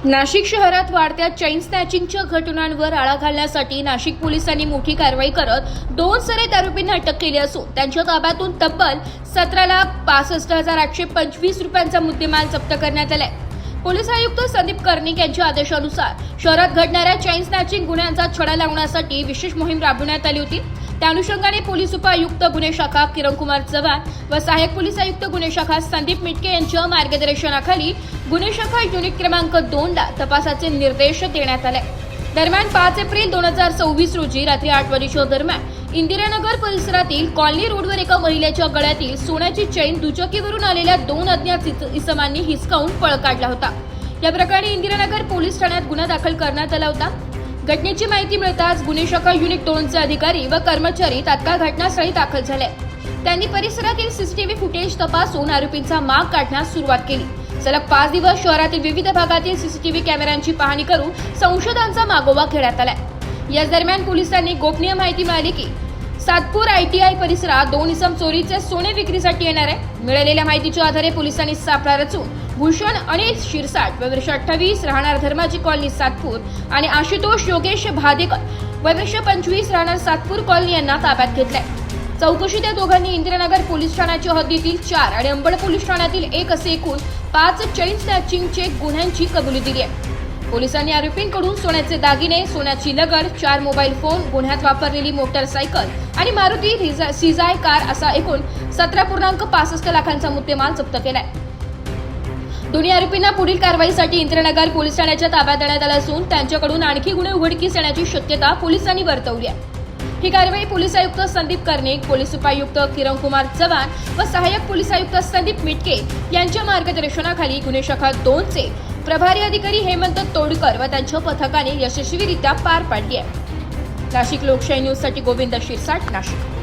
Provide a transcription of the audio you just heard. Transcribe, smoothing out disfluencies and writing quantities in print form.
नाशिक शहरात वाढत्या चैन स्नॅचिंगच्या घटनांवर आळा घालण्यासाठी नाशिक पोलिसांनी मोठी कारवाई करत 2 सरेत आरोपींना अटक केली असून त्यांच्या ताब्यातून तब्बल 17,65,825 रुपयांचा मुद्देमाल जप्त करण्यात आलाय। पोलीस आयुक्त संदीप कर्णिक यांच्या आदेशानुसार शहरात घडणाऱ्या चैन स्नॅचिंग गुन्ह्यांचा छडा लावण्यासाठी विशेष मोहीम राबवण्यात आली होती। त्या अनुषंगाने पोलीस उपायुक्त गुन्हे शाखा किरणकुमार चव्हाण व सहाय्यक पोलीस आयुक्त गुन्हे शाखा संदीप मिटके यांच्या मार्गदर्शनाखाली गुन्हे शाखा युनिट क्रमांक 2 ला तपासाचे निर्देश देण्यात आले। दरम्यान 5 एप्रिल 2024 रोजी रात्री 8 वाजेच्या दरम्यान इंदिरानगर परिसरातील कॉलनी रोडवर एका महिलेच्या गळ्यातील सोन्याची चैन दुचाकीवरून आलेल्या 2 अज्ञात इसमांनी हिसकावून पळ काढला होता। या प्रकरणी इंदिरानगर पोलीस ठाण्यात गुन्हा दाखल करण्यात आला होता। घटनेची माहिती मिळताच गुन्हे शाखा युनिट 2 चे अधिकारी व कर्मचारी तात्काळ घटनास्थळी दाखल झाले। त्यांनी परिसरातील सीसीटीव्ही फुटेज तपासून आरोपींचा माग काढण्यास सुरुवात केली। सलग 5 दिवस शहरातील विविध भागातील सीसीटीव्ही कॅमेऱ्यांची पाहणी करून संशोधनाचा मागोवा घेण्यात आला। याच दरम्यान पोलिसांनी गोपनीय माहिती मिळाली की सातपूर ITI परिसरात 2 इसम चोरीचे सोने विक्रीसाठी येणार आहे। मिळालेल्या माहितीच्या आधारे पोलिसांनी सापळा रचून भूषण अनिल शिरसाट वर्ष 28 राहणार धर्माची कॉलनी सातपूर आणि आशुतोष योगेश भादेकर वर्ष 25 राहणार सातपूर कॉलनी यांना ताब्यात घेतले। चौकशीत या दोघांनी इंदिरानगर पोलीस ठाण्याच्या हद्दीतील 4 आणि अंबड पोलीस ठाण्यातील 1 असे एकूण 5 चैन स्नॅचिंगचे गुन्ह्यांची कबुली दिली आहे। पोलिसांनी आरोपींकडून सोन्याचे दागिने, सोन्याची लगड, 4 मोबाईल फोन, गुन्ह्यात वापरलेली मोटरसायकल आणि मारुती सिजाय कार असा एकूण 17.65 लाखांचा मुद्देमाल जप्त केलाय। दोन्ही आरोपींना पुढील कारवाईसाठी इंदिरानगर पोलीस ठाण्याच्या ताब्यात देण्यात आलं असून त्यांच्याकडून आणखी गुन्हे उघडकीस येण्याची शक्यता पोलिसांनी वर्तवली आहे। ही कारवाई पोलीस आयुक्त संदीप कर्णिक, पोलीस उपायुक्त किरणकुमार चव्हाण व सहाय्यक पोलीस आयुक्त संदीप मिटके यांच्या मार्गदर्शनाखाली गुन्हे शाखा 2 चे प्रभारी अधिकारी हेमंत तोडकर व त्यांच्या पथकाने यशस्वीरित्या पार पाडली आहे। नाशिक लोकशाही न्यूज साठी गोविंद शिरसाट, नाशिक।